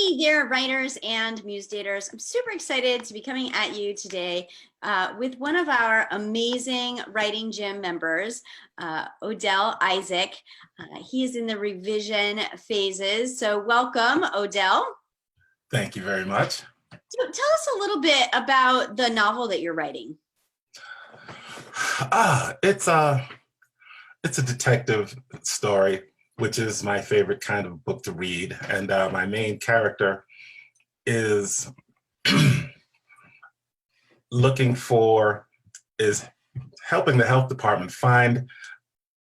Hey there, writers and muse daters. I'm super excited to be coming at you today with one of our amazing writing gym members, Odells Isaac. He is in the revision phases. So welcome, Odells. Thank you very much. So tell us a little bit about the novel that you're writing. It's a detective story, which is my favorite kind of book to read. And my main character is is helping the health department find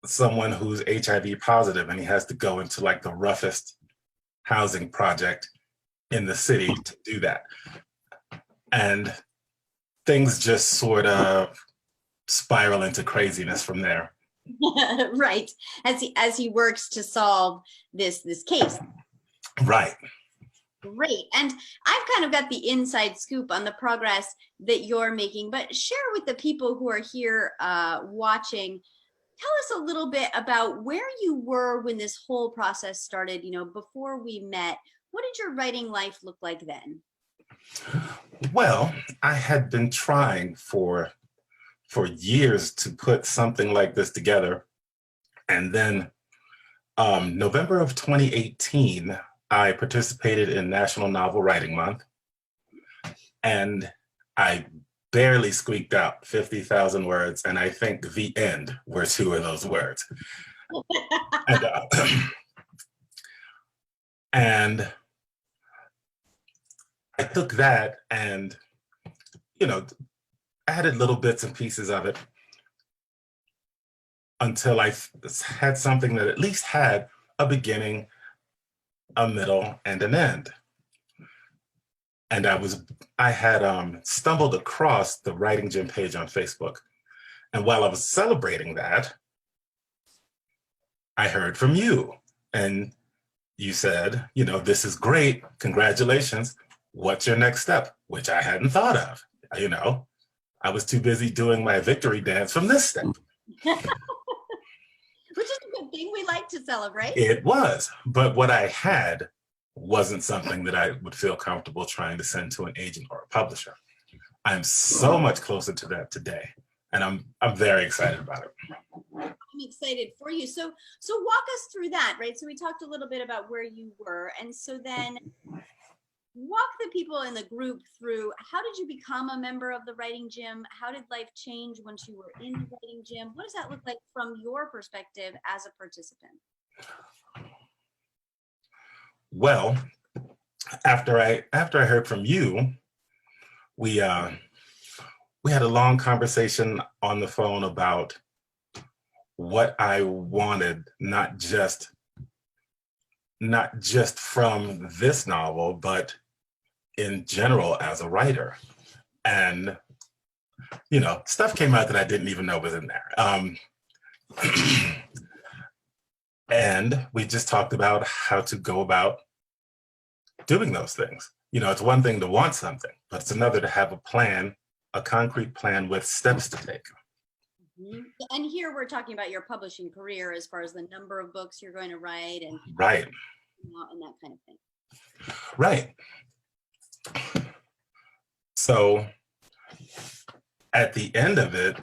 someone who's HIV positive, and he has to go into like the roughest housing project in the city to do that. And things just sort of spiral into craziness from there. Right, as he works to solve this case. Right. Great. And I've kind of got the inside scoop on the progress that you're making, but share with the people who are here watching. Tell us a little bit about where you were when this whole process started, before we met. What did your writing life look like then? Well, I had been trying for years to put something like this together. And then November of 2018, I participated in National Novel Writing Month, and I barely squeaked out 50,000 words, and I think the end were two of those words. and, and I took that and, added little bits and pieces of it until I had something that at least had a beginning, a middle, and an end. And I had stumbled across the Writing Gym page on Facebook. And while I was celebrating that, I heard from you. And you said, this is great, congratulations. What's your next step? Which I hadn't thought of. I was too busy doing my victory dance from this step. Which is a good thing. We like to celebrate. It was, but what I had wasn't something that I would feel comfortable trying to send to an agent or a publisher. I'm so much closer to that today, and I'm very excited about it. I'm excited for you. So walk us through that, right? So we talked a little bit about where you were, and so then walk the people in the group through, how did you become a member of the Writing Gym? How did life change once you were in the Writing Gym? What does that look like from your perspective as a participant? Well, after I heard from you, we had a long conversation on the phone about what I wanted, not just from this novel, but in general as a writer. And stuff came out that I didn't even know was in there. And we just talked about how to go about doing those things. It's one thing to want something, but it's another to have a plan, a concrete plan with steps to take. Mm-hmm. And here we're talking about your publishing career as far as the number of books you're going to write and right, and that kind of thing. Right. So at the end of it,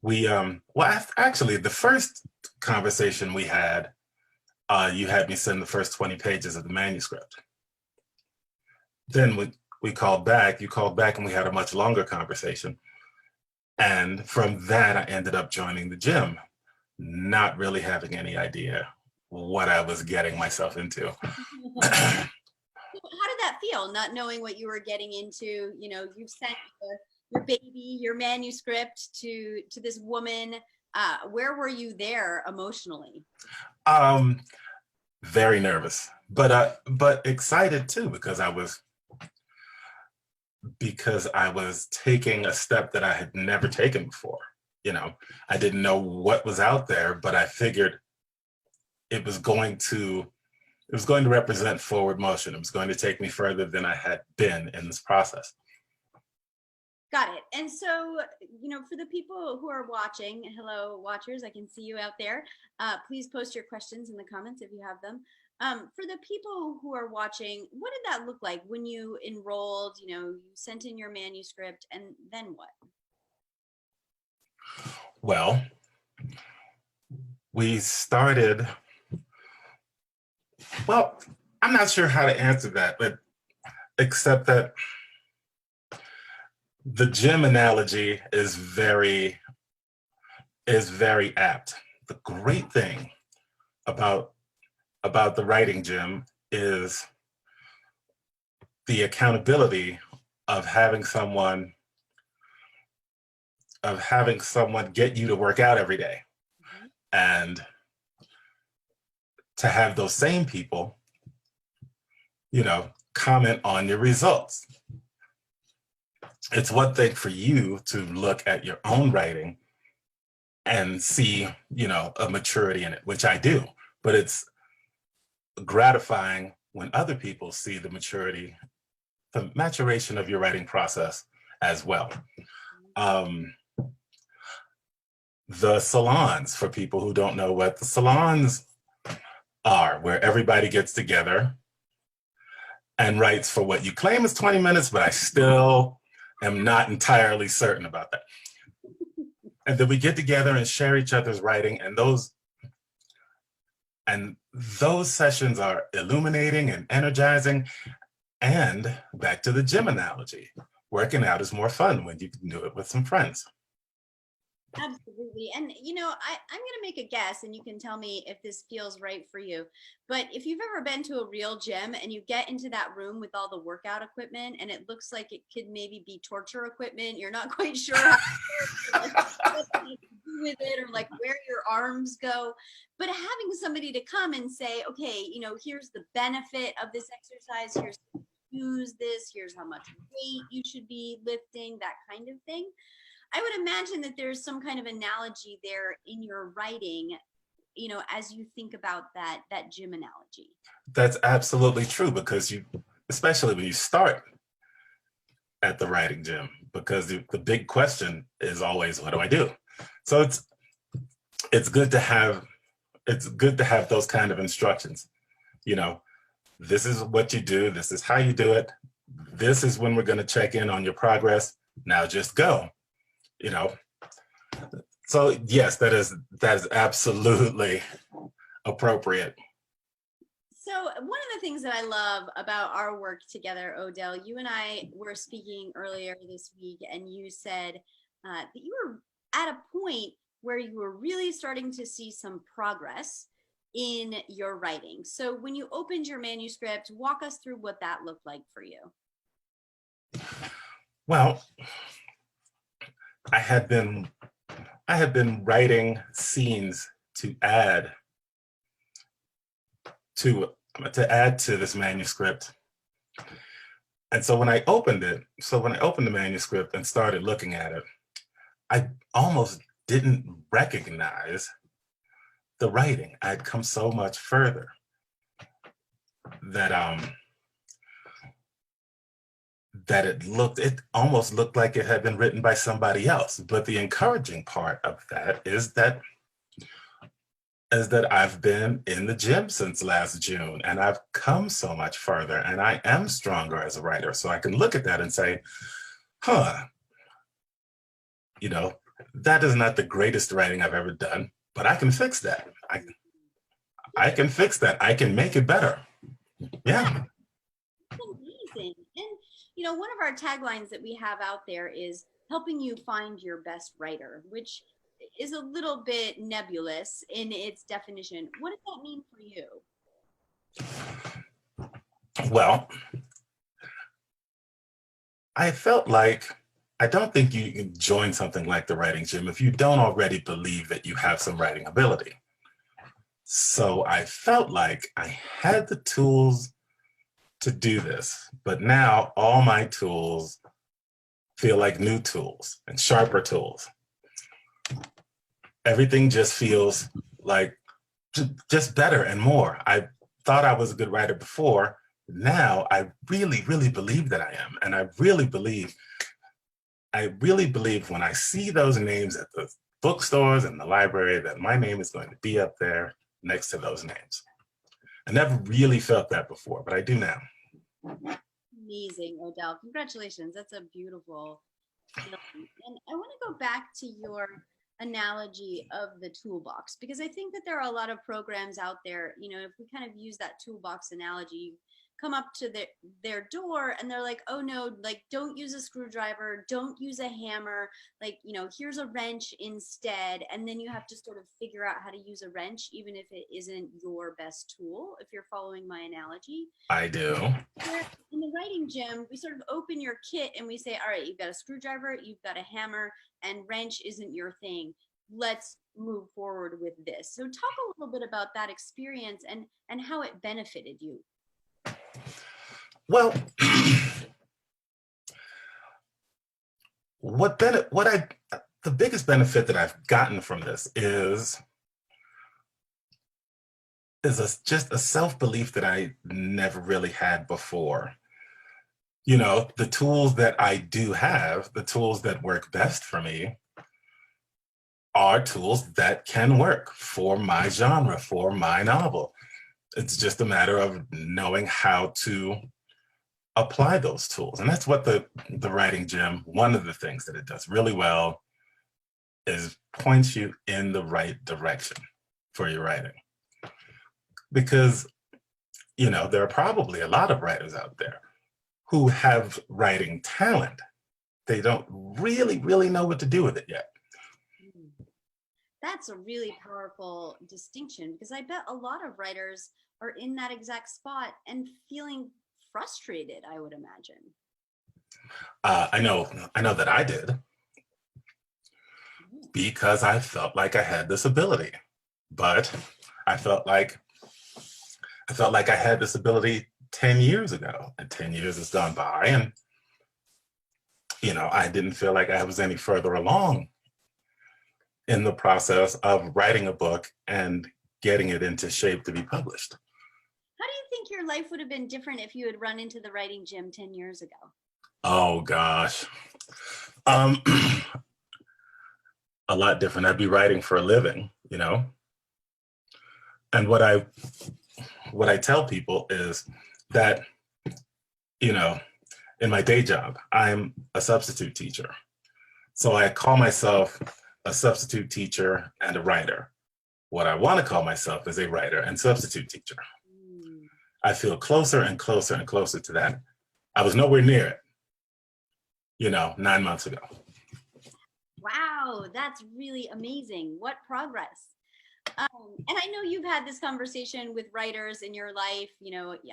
we actually the first conversation we had, you had me send the first 20 pages of the manuscript. Then we called back, you called back, and we had a much longer conversation. And from that, I ended up joining the gym, not really having any idea what I was getting myself into. How did that feel, not knowing what you were getting into? You've sent your baby, your manuscript to this woman. Where were you there emotionally? Very nervous, but excited too, because I was taking a step that I had never taken before. I didn't know what was out there, but I figured it was going to represent forward motion. It was going to take me further than I had been in this process. Got it. And so, for the people who are watching, hello watchers, I can see you out there. Please post your questions in the comments if you have them. For the people who are watching, what did that look like when you enrolled? You sent in your manuscript, and then what? Well, we started, well, I'm not sure how to answer that, but except that the gym analogy is very apt. The great thing about the writing gym is the accountability of having someone get you to work out every day, Mhm. and to have those same people, comment on your results. It's one thing for you to look at your own writing and see, a maturity in it, which I do, but it's gratifying when other people see the maturation of your writing process as well. Um, the salons, for people who don't know what the salons are, where everybody gets together and writes for what you claim is 20 minutes, but I still am not entirely certain about that. And then we get together and share each other's writing, and those sessions are illuminating and energizing. And back to the gym analogy, working out is more fun when you can do it with some friends. Absolutely. And I'm going to make a guess and you can tell me if this feels right for you. But if you've ever been to a real gym and you get into that room with all the workout equipment and it looks like it could maybe be torture equipment, you're not quite sure what to do with it or like where your arms go. But having somebody to come and say, okay, here's the benefit of this exercise, here's how to use this, here's how much weight you should be lifting, that kind of thing. I would imagine that there's some kind of analogy there in your writing, as you think about that gym analogy. That's absolutely true, because especially when you start at the writing gym, because the big question is always, what do I do? So it's good to have those kind of instructions. This is what you do, this is how you do it, this is when we're going to check in on your progress, now just go. So yes, that is absolutely appropriate. So one of the things that I love about our work together, Odell, you and I were speaking earlier this week, and you said that you were at a point where you were really starting to see some progress in your writing. So when you opened your manuscript, walk us through what that looked like for you. Well, I had been writing scenes to add to this manuscript. And so when I opened the manuscript and started looking at it, I almost didn't recognize the writing. I'd come so much further that it almost looked like it had been written by somebody else. But the encouraging part of that is that I've been in the gym since last June, and I've come so much further, and I am stronger as a writer. So I can look at that and say, that is not the greatest writing I've ever done, but I can fix that. I can fix that. I can make it better. Yeah. Amazing. And one of our taglines that we have out there is helping you find your best writer, which is a little bit nebulous in its definition. What does that mean for you? Well, I felt like I don't think you can join something like the writing gym if you don't already believe that you have some writing ability. So I felt like I had the tools to do this, but now all my tools feel like new tools and sharper tools. Everything just feels like just better and more. I thought I was a good writer before. Now I really, really believe that I am. And I really believe when I see those names at the bookstores and the library that my name is going to be up there next to those names. I never really felt that before, but I do now. Amazing, Odell. Congratulations. That's a beautiful feeling. And I want to go back to your analogy of the toolbox because I think that there are a lot of programs out there. If we kind of use that toolbox analogy, you come up to their door and they're like, oh no, like don't use a screwdriver, don't use a hammer, like, here's a wrench instead. And then you have to sort of figure out how to use a wrench, even if it isn't your best tool, if you're following my analogy. I do. In the writing gym, we sort of open your kit and we say, all right, you've got a screwdriver, you've got a hammer, and wrench isn't your thing. Let's move forward with this. So talk a little bit about that experience and how it benefited you. Well, the biggest benefit that I've gotten from this is just a self-belief that I never really had before. The tools that I do have, the tools that work best for me, are tools that can work for my genre, for my novel. It's just a matter of knowing how to apply those tools. And that's what the writing gym, one of the things that it does really well is points you in the right direction for your writing. Because, there are probably a lot of writers out there who have writing talent. They don't really, really know what to do with it yet. That's a really powerful distinction because I bet a lot of writers are in that exact spot and feeling frustrated, I would imagine. I know that I did because I felt like I had this ability, but I felt like I had this ability 10 years ago, and 10 years has gone by, and I didn't feel like I was any further along in the process of writing a book and getting it into shape to be published. How do you think your life would have been different if you had run into the writing gym 10 years ago? Oh gosh. A lot different. I'd be writing for a living, And what I tell people is that, in my day job, I'm a substitute teacher. So I call myself a substitute teacher and a writer. What I want to call myself is a writer and substitute teacher. I feel closer and closer and closer to that. I was nowhere near it, 9 months ago. Wow, that's really amazing. What progress. And I know you've had this conversation with writers in your life.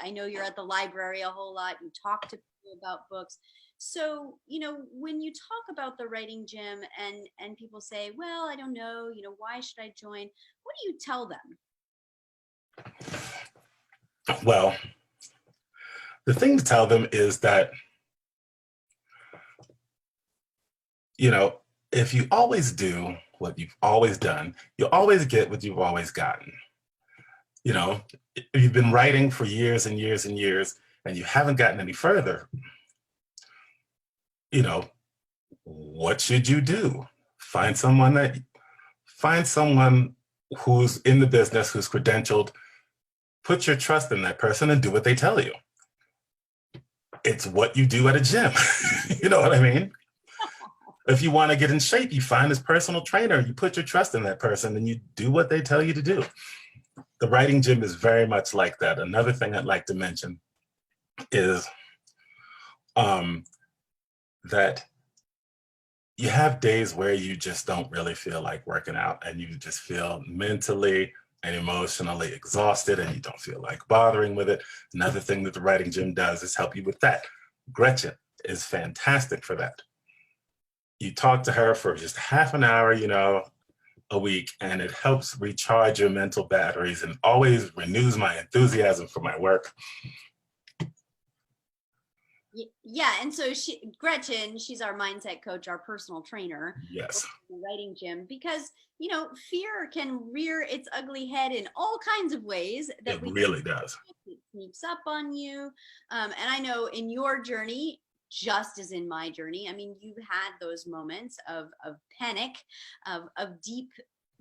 I know you're at the library a whole lot. You talk to people about books. So, when you talk about the writing gym and people say, well, I don't know, why should I join? What do you tell them? Well, the thing to tell them is that, if you always do what you've always done, you'll always get what you've always gotten. If you've been writing for years and years and years and you haven't gotten any further, what should you do? Find someone who's in the business, who's credentialed, put your trust in that person and do what they tell you. It's what you do at a gym. You know what I mean? If you want to get in shape, you find this personal trainer, you put your trust in that person and you do what they tell you to do. The writing gym is very much like that. Another thing I'd like to mention is that you have days where you just don't really feel like working out and you just feel mentally and emotionally exhausted and you don't feel like bothering with it. Another thing that the writing gym does is help you with that. Gretchen is fantastic for that. You talk to her for just half an hour, a week, and it helps recharge your mental batteries and always renews my enthusiasm for my work. Yeah, and so Gretchen, she's our mindset coach, our personal trainer. Yes. In the writing gym, because fear can rear its ugly head in all kinds of ways. That it really does. It sneaks up on you, and I know in your journey, just as in my journey, I mean, you've had those moments of panic, of deep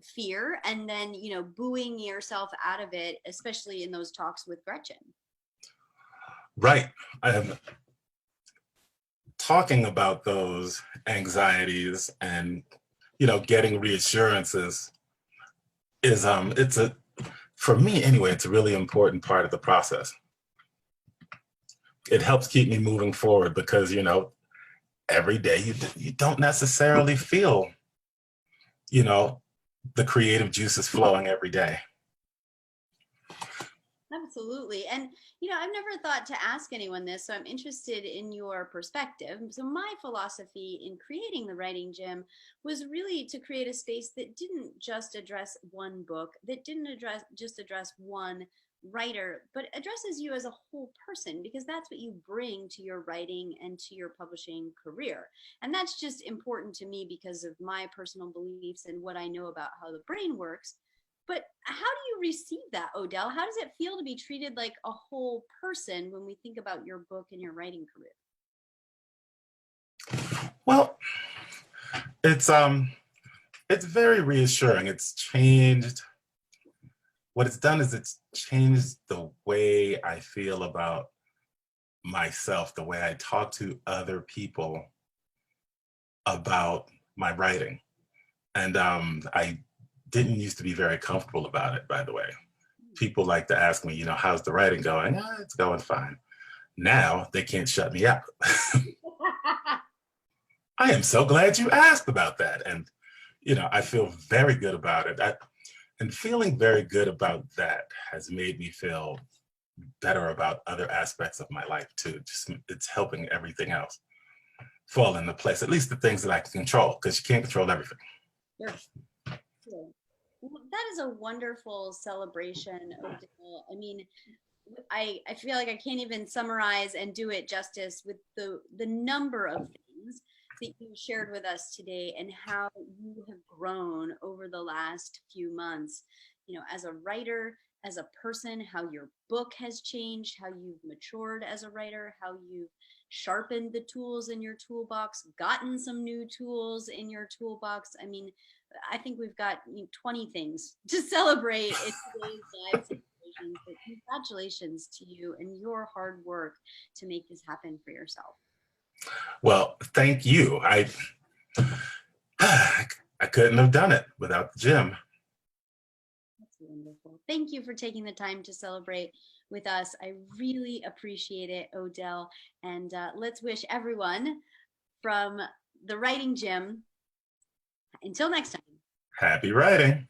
fear and then, booing yourself out of it, especially in those talks with Gretchen. Right. Talking about those anxieties and, getting reassurances is, for me anyway, it's a really important part of the process. It helps keep me moving forward because, every day you don't necessarily feel, the creative juices flowing every day. Absolutely. And, I've never thought to ask anyone this, so I'm interested in your perspective. So my philosophy in creating the Writing Gym was really to create a space that didn't just address one book, that didn't address one writer, but addresses you as a whole person, because that's what you bring to your writing and to your publishing career. And that's just important to me because of my personal beliefs and what I know about how the brain works. But how do you receive that, Odell? How does it feel to be treated like a whole person when we think about your book and your writing career? Well, it's very reassuring. It's changed. What it's done is it's changed the way I feel about myself, the way I talk to other people about my writing. And I didn't used to be very comfortable about it, by the way. People like to ask me, how's the writing going? It's going fine. Now they can't shut me up. I am so glad you asked about that. And, I feel very good about it. And feeling very good about that has made me feel better about other aspects of my life too. Just it's helping everything else fall into place, at least the things that I can control, because you can't control everything. Sure. Sure. Well, that is a wonderful celebration, Odell. I mean, I feel like I can't even summarize and do it justice with the number of things that you shared with us today and how you have grown over the last few months, as a writer, as a person, how your book has changed, how you've matured as a writer, how you've sharpened the tools in your toolbox, gotten some new tools in your toolbox. I mean, I think we've got 20 things to celebrate in today's live celebration. But congratulations to you and your hard work to make this happen for yourself. Well, thank you. I couldn't have done it without the gym. That's wonderful. Thank you for taking the time to celebrate with us. I really appreciate it, Odell. And let's wish everyone from the Writing Gym, until next time. Happy writing.